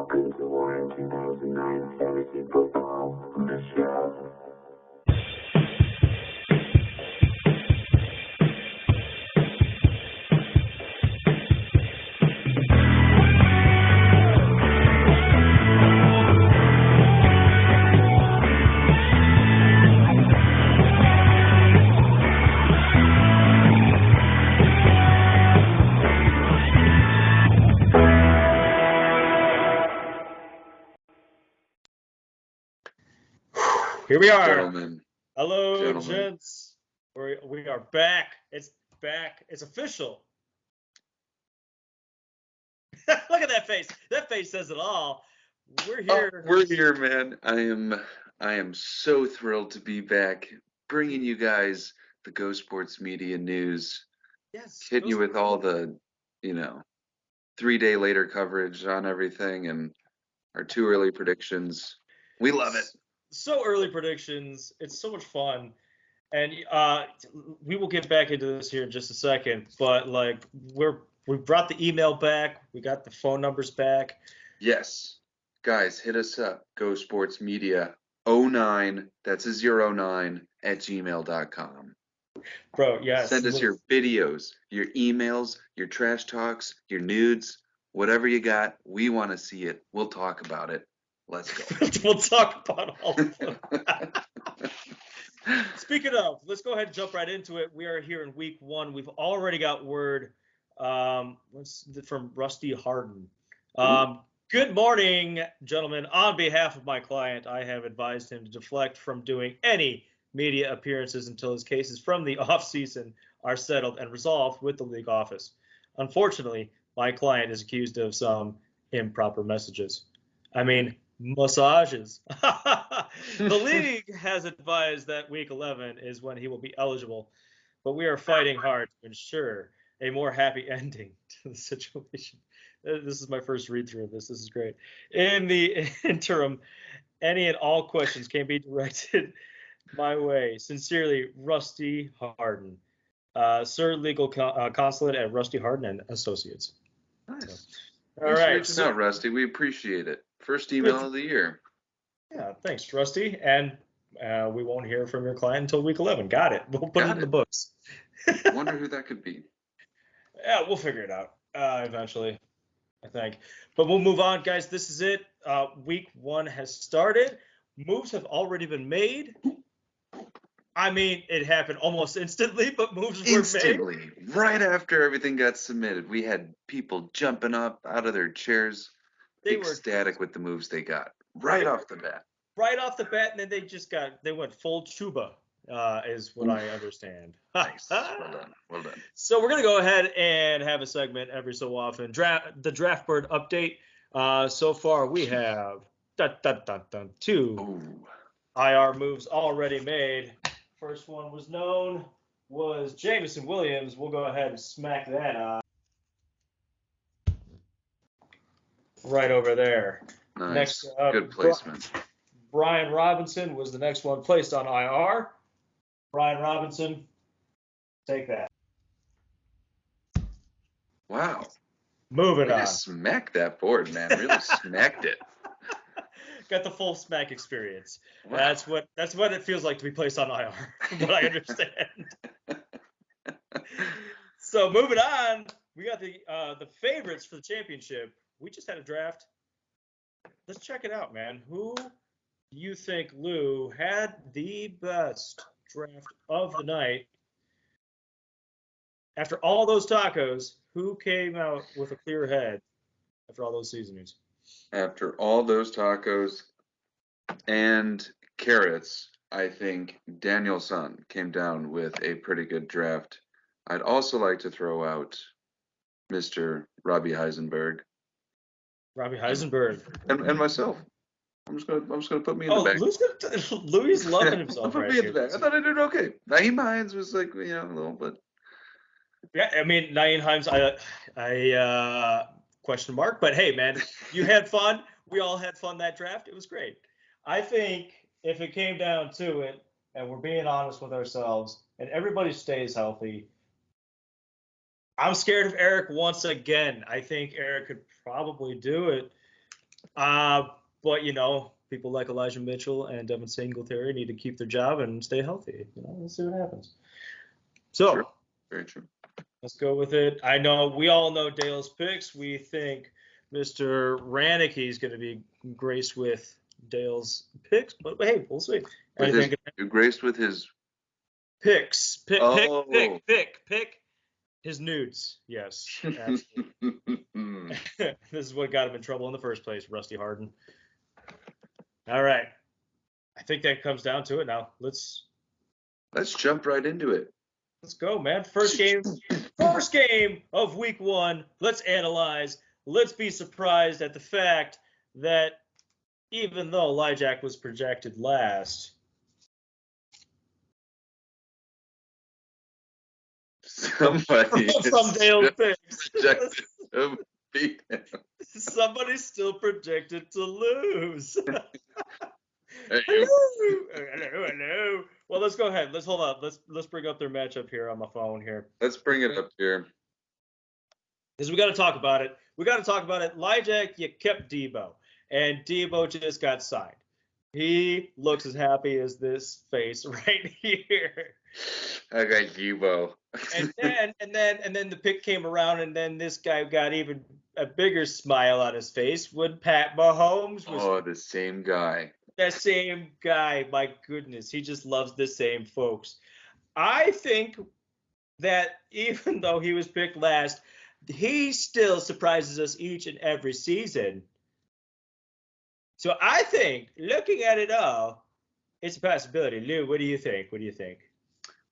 Welcome to Warren 2009 Fantasy Football, the show. Here we are. Gentlemen. Hello, gents. We are back. It's back. It's official. Look at that face. That face says it all. We're here. We're here, man. I am so thrilled to be back, bringing you guys the Go Sports Media news. Yes. Hitting you with all the, 3-day later coverage on everything and our 2 early predictions. We love it. So early predictions. It's so much fun. And we will get back into this here in just a second. But we brought the email back. We got the phone numbers back. Yes. Guys, hit us up. Go Sports Media 09. That's a 09 at gmail.com. Bro, yes. Send us your videos, your emails, your trash talks, your nudes, whatever you got. We want to see it. We'll talk about it. Let's go. We'll talk about all of them. Speaking of, let's go ahead and jump right into it. We are here in week 1. We've already got word from Rusty Hardin. Good morning, gentlemen. On behalf of my client, I have advised him to deflect from doing any media appearances until his cases from the offseason are settled and resolved with the league office. Unfortunately, my client is accused of some improper messages. Massages. The league has advised that week 11 is when he will be eligible, but we are fighting hard to ensure a more happy ending to the situation. This is my first read through of this. This is great. In the interim, any and all questions can be directed my way. Sincerely, Rusty Hardin. Sir Legal Consulate at Rusty Hardin and Associates. Nice. All right. Reaching out, Rusty. We appreciate it. First email of the year. Yeah, thanks, Rusty. And we won't hear from your client until week 11. Got it. We'll put it in the books. Wonder who that could be. Yeah, we'll figure it out eventually, I think. But we'll move on, guys. This is it. Week 1 has started. Moves have already been made. It happened almost instantly, but moves were made. Right after everything got submitted, we had people jumping up out of their chairs, ecstatic with the moves they got right off the bat. Right off the bat, and then they went full Chuba, is what I understand. Nice. Well done. So we're going to go ahead and have a segment every so often. The Draft Bird update. So far, we have 2 IR moves already made. First one was Jameson Williams. We'll go ahead and smack that right over there. Nice. Next up, good placement. Brian Robinson was the next one placed on IR. Brian Robinson, take that. Wow. Moving on. Smacked that board, man. Really smacked it. Got the full smack experience. Wow. That's what it feels like to be placed on IR, from what I understand. So moving on, we got the favorites for the championship. We just had a draft. Let's check it out, man. Who do you think, Lou, had the best draft of the night? After all those tacos, who came out with a clear head after all those seasonings? After all those tacos and carrots, I think Danielson came down with a pretty good draft. I'd also like to throw out Mr. Robbie Heisenberg. Robbie Heisenberg. And myself. I'm just gonna put me in the back. Louis loving himself put right me in here. the back. I thought I did okay. Naeem Hines was a little bit. Yeah, Naeem Hines, I question mark, but hey, man, you had fun. We all had fun that draft. It was great. I think if it came down to it, and we're being honest with ourselves, and everybody stays healthy, I'm scared of Eric once again. I think Eric could probably do it. But people like Elijah Mitchell and Devin Singletary need to keep their job and stay healthy. We'll see what happens. So True. Very true. let's go with it. I know we all know Dale's picks. We think Mr. Ranicky is going to be graced with Dale's picks, but hey, we'll see. Graced with his picks. Pick Oh. his nudes. Yes. Absolutely. This is what got him in trouble in the first place, Rusty Harden. All right. I think that comes down to it now. Let's jump right into it. Let's go, man. First game of week 1. Let's analyze. Let's be surprised at the fact that even though Elijah was projected last, somebody from Dale's picks, projected to beat him. Somebody's still projected to lose. Hey, Hello. Well, let's go ahead. Let's hold on. Let's bring up their matchup here on my phone here. Let's bring it up here. Because we got to talk about it. Elijah, you kept Debo, and Debo just got signed. He looks as happy as this face right here. I got Debo. And then the pick came around, and then this guy got even a bigger smile on his face when Pat Mahomes was the same guy. that same guy. My goodness, he just loves the same folks. I think that even though he was picked last, he still surprises us each and every season. So I think, looking at it all, it's a possibility. Lou, what do you think?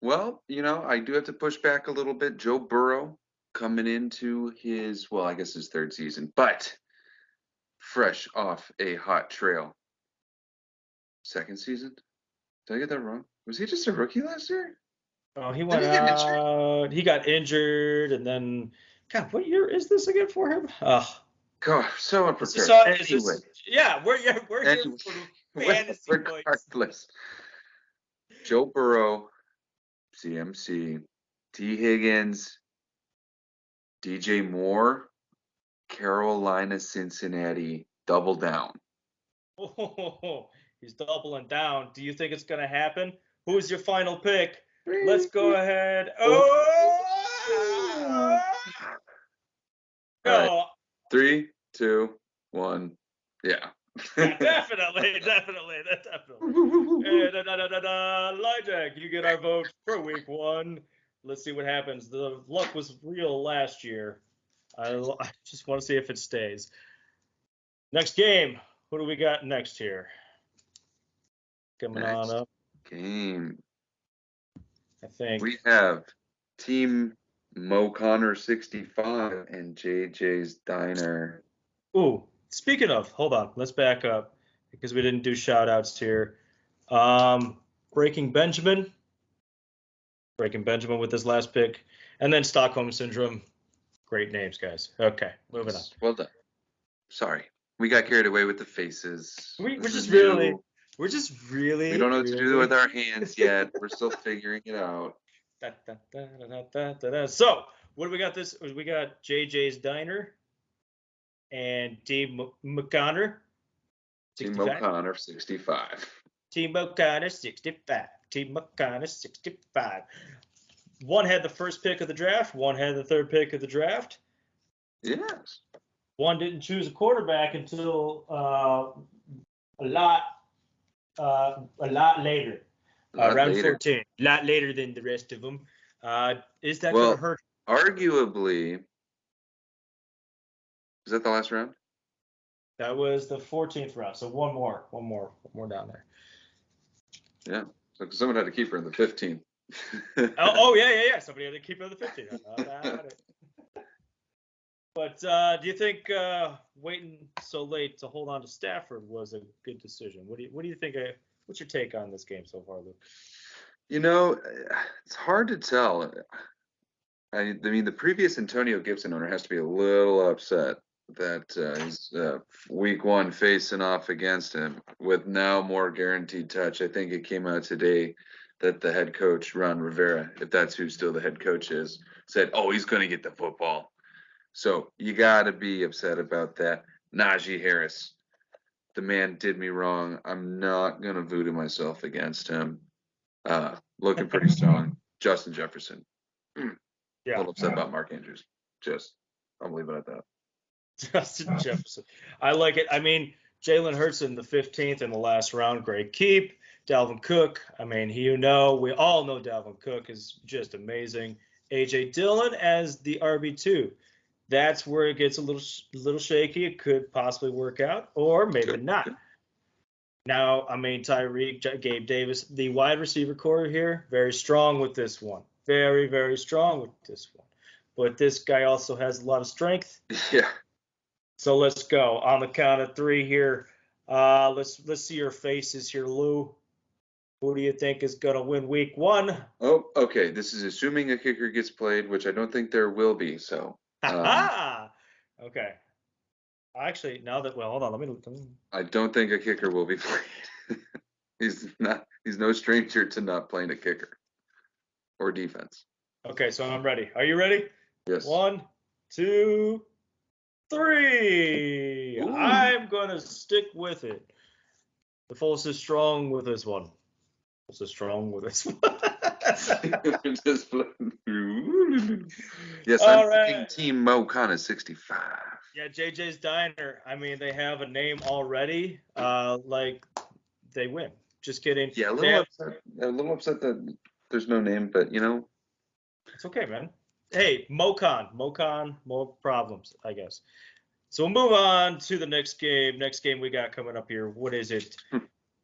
Well, I do have to push back a little bit. Joe Burrow coming into his third season, but fresh off a hot trail. Second season? Did I get that wrong? Was he just a rookie last year? Oh, he went out. He got injured, and then, God, what year is this again for him? Oh, God, so unprepared. Anyway. We're here for the fantasy points. Regardless. Joe Burrow, CMC, T. Higgins, DJ Moore, Carolina, Cincinnati, double down. Oh, he's doubling down. Do you think it's going to happen? Who's your final pick? Let's go ahead. Oh! All right. 3, 2, 1. Yeah. Definitely. Elijah, you get our vote for week 1. Let's see what happens. The luck was real last year. I just want to see if it stays. Next game. Who do we got next here? Coming on up. Game. I think we have Team Mo Connor 65 and JJ's Diner. Ooh, speaking of, hold on, let's back up because we didn't do shout outs here. Breaking Benjamin with his last pick, and then Stockholm Syndrome. Great names, guys. Okay, moving on. Well done. Sorry, we got carried away with the faces. We're just really. We don't know what to do with our hands yet. We're still figuring it out. So, what do we got we got JJ's Diner and Team McConnor. Team McConnor 65. Team McConnor 65. One had the first pick of the draft. One had the third pick of the draft. Yes. One didn't choose a quarterback until a lot later. Round 14. A lot later than the rest of them. Is that going to hurt? Arguably. Is that the last round? That was the 14th round. So one more down there. Yeah. So someone had to keep her in the 15th. Yeah. Somebody had to keep her in the 15th. But do you think waiting so late to hold on to Stafford was a good decision? What do you think? What's your take on this game so far, Luke? It's hard to tell. I mean, the previous Antonio Gibson owner has to be a little upset that he's week 1 facing off against him with now more guaranteed touch. I think it came out today that the head coach, Ron Rivera, if that's who still the head coach is, said, he's going to get the football. So you got to be upset about that. Najee Harris, the man did me wrong. I'm not going to voodoo myself against him. Looking pretty strong. Justin Jefferson. A Yeah, little upset about Mark Andrews. I'll leave it at that. Justin Jefferson. I like it. I mean, Jalen Hurts in the 15th in the last round, great keep. Dalvin Cook. I mean, we all know Dalvin Cook is just amazing. AJ Dillon as the RB2. That's where it gets a little shaky. It could possibly work out, or maybe not. Now, I mean, Tyreek, Gabe Davis, the wide receiver core here, very strong with this one. Very, very strong with this one. But this guy also has a lot of strength. Yeah. So let's go on the count of 3 here. Let's see your faces here, Lou. Who do you think is gonna win Week 1? Oh, okay. This is assuming a kicker gets played, which I don't think there will be. So. Okay. Actually, hold on. Let me. I don't think a kicker will be played. He's no stranger to not playing a kicker or defense. Okay, so I'm ready. Are you ready? Yes. 1, 2, 3. Ooh. I'm gonna stick with it. The force is strong with this one. Force is strong with this one. Yes, I'm thinking Team Mo Khan is 65. Yeah, JJ's Diner. I mean, they have a name already. Like they win. Just kidding. Yeah, a little upset that there's no name, but it's okay, man. Hey, Mo-Khan, more problems, I guess. So we'll move on to the next game. Next game we got coming up here. What is it?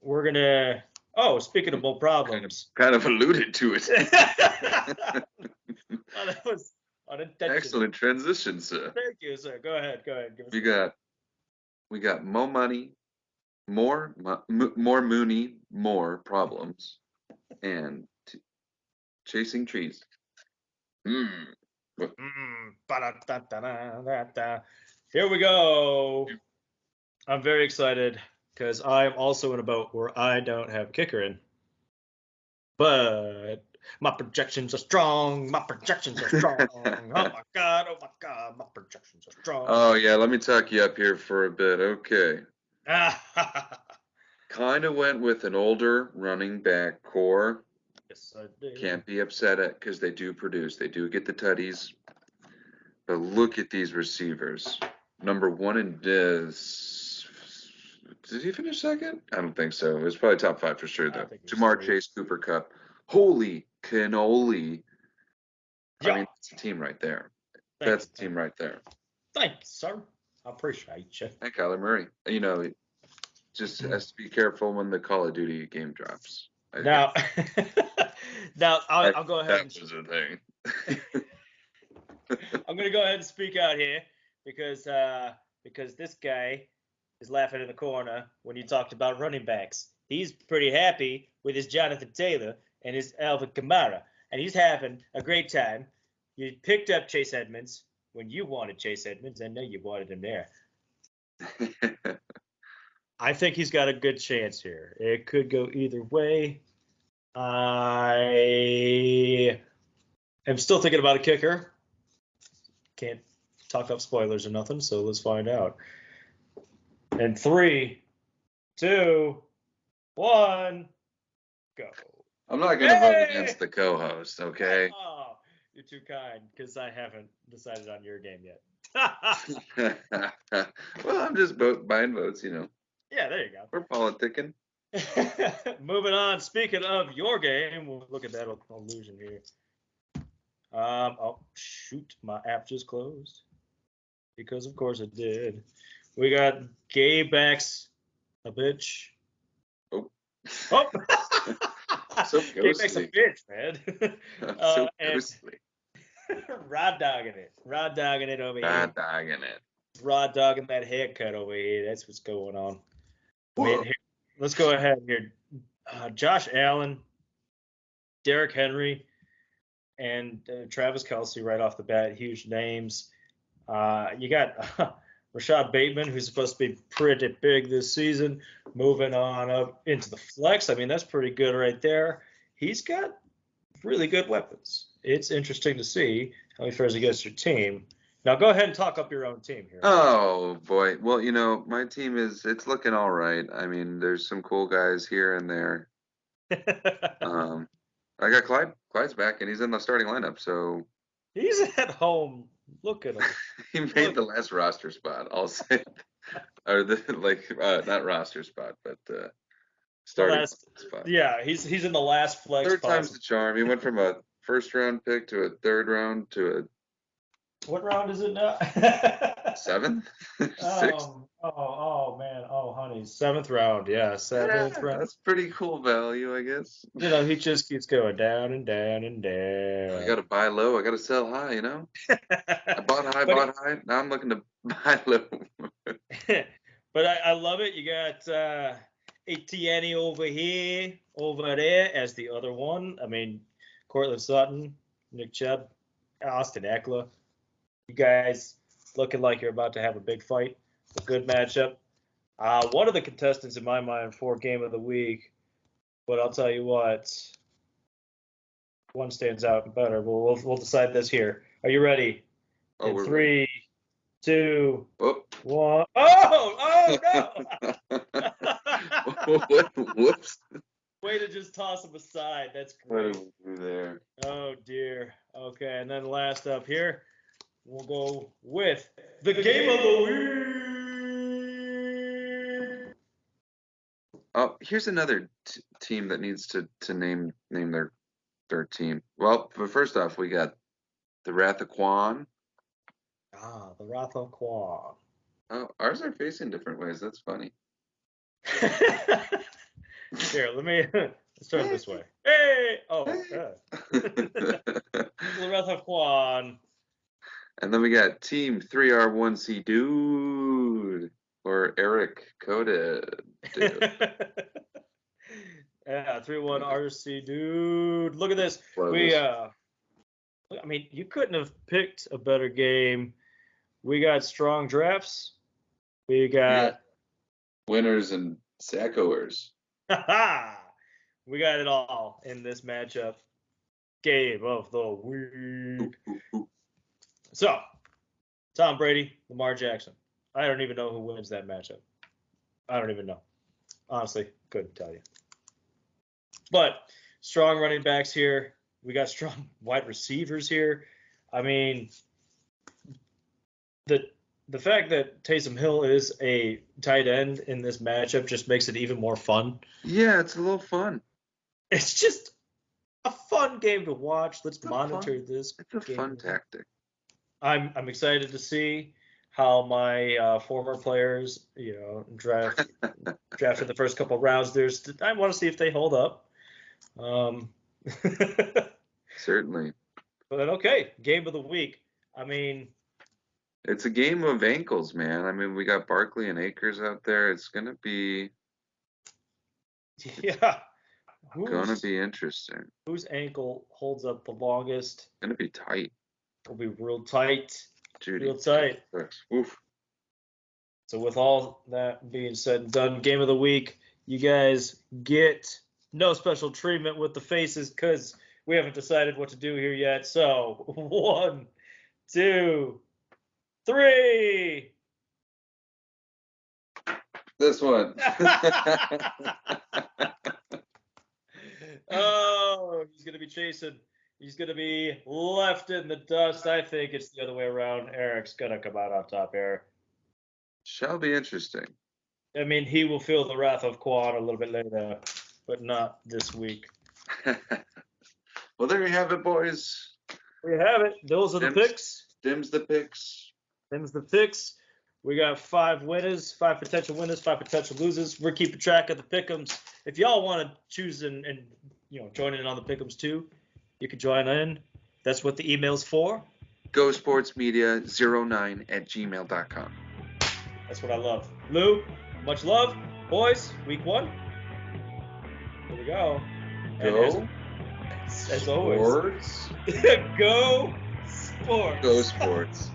We're gonna. Oh, speaking of more problems. Kind of alluded to it. Oh, that was unintentional. Excellent transition, sir. Thank you, sir. Go ahead. Give us we got Mo Money, more Mooney, more problems, and chasing trees. Here we go. I'm very excited because I'm also in a boat where I don't have a kicker in. But my projections are strong. Oh my God, my projections are strong. Oh yeah, let me talk you up here for a bit. Okay. Kind of went with an older running back core. Yes, I did. Can't be upset at because they do produce. They do get the tutties. But look at these receivers. Number 1 in this. Did he finish second? I don't think so. It was probably top 5 for sure, though. Jamar Chase, Cooper Kupp. Holy cannoli. Yeah. I mean, that's a team right there. That's a team right there. Thank you, sir. I appreciate you. And Kyler Murray. Just has to be careful when the Call of Duty game drops. Now, I'll go ahead. That was a thing. I'm going to go ahead and speak out here because this guy is laughing in the corner when you talked about running backs. He's pretty happy with his Jonathan Taylor and his Alvin Kamara, and he's having a great time. You picked up Chase Edmonds when you wanted Chase Edmonds. I know you wanted him there. I think he's got a good chance here. It could go either way. I am still thinking about a kicker. Can't talk up spoilers or nothing, so let's find out. And 3, 2, 1, go. I'm not going to vote against the co-host, okay? Oh, you're too kind, because I haven't decided on your game yet. Well, I'm just buying votes, Yeah, there you go. We're politicking. Moving on. Speaking of your game, we'll look at that illusion here. Oh, shoot. My app just closed. Because, of course, it did. We got Gabe backs a bitch. Oh. So ghostly. Gabe backs a bitch, man. So ghostly. Rod dogging it over here. Rod dogging it. Rod dogging that haircut over here. That's what's going on. I mean, here, let's go ahead here. Josh Allen, Derrick Henry, and Travis Kelce right off the bat, huge names. You got Rashad Bateman, who's supposed to be pretty big this season, moving on up into the flex. I mean, that's pretty good right there. He's got really good weapons. It's interesting to see how he fares against your team. Now go ahead and talk up your own team here. Oh boy. Well, my team it's looking all right. I mean, there's some cool guys here and there. I got Clyde. Clyde's back and he's in the starting lineup, so He's at home. Look at him. he made the last roster spot. I'll say, or not roster spot, but starting spot. Yeah, he's in the last flex. Third time's the charm. He went from a first round pick to a third round to a What round is it now? seventh, sixth. Oh man, honey, 7th round. Yeah, 7th round. That's pretty cool value, I guess. He just keeps going down and down and down. I gotta buy low. I gotta sell high. I bought high, bought high. Now I'm looking to buy low. But I love it. You got Etienne over there as the other one. I mean, Cortland Sutton, Nick Chubb, Austin Eckler. You guys looking like you're about to have a big fight. A good matchup. One of the contestants in my mind for Game of the Week, but I'll tell you what, one stands out better. We'll decide this here. Are you ready? Oh, In 3, 2, Oh. 1. Oh no! Whoops. Way to just toss him aside. That's What great. did we do there? Oh dear. Okay, and then last up here, we'll go with the Game of the Week. Oh, here's another team that needs to name their team. Well, but first off, we got the Wrath of Quan. The Wrath of Quan. Oh, ours are facing different ways. That's funny. Here, let's turn it this way. Hey! Oh, the Wrath of Quan. And then we got Team 3R1C Dude, or Eric Coded. Yeah, 3-1 RC Dude. Look at this. I mean, you couldn't have picked a better game. We got strong drafts. We got winners and saccoers. We got it all in this matchup. Game of the Week. So, Tom Brady, Lamar Jackson. I don't even know who wins that matchup. I don't even know. Honestly, couldn't tell you. But strong running backs here. We got strong wide receivers here. I mean, the fact that Taysom Hill is a tight end in this matchup just makes it even more fun. Yeah, it's a little fun. It's just a fun game to watch. Let's monitor this. It's a fun tactic. I'm excited to see how my former players, drafted the first couple of rounds. I want to see if they hold up. Certainly. But okay, Game of the Week. I mean, it's a game of ankles, man. I mean, we got Barkley and Akers out there. It's gonna be gonna be interesting. Whose ankle holds up the longest? It's gonna be tight. It'll be real tight. Judy. Real tight. Oof. So with all that being said and done, Game of the Week, you guys get no special treatment with the faces because we haven't decided what to do here yet. So 1, 2, 3. This one. Oh, he's going to be chasing. He's going to be left in the dust. I think it's the other way around. Eric's going to come out on top here. Shall be interesting. I mean, he will feel the wrath of Quan a little bit later, but not this week. Well, there you have it, boys. There you have it. Those are the picks. Dim's the picks. Dim's the picks. We got 5 winners, 5 potential winners, 5 potential losers. We're keeping track of the pick'ems. If y'all want to choose and join in on the pick'ems too, you can join in. That's what the email's for. GoSportsMedia09@gmail.com. That's what I love. Lou, much love. Boys, week 1. Here we go. Go. As always. Go Sports. Go Sports.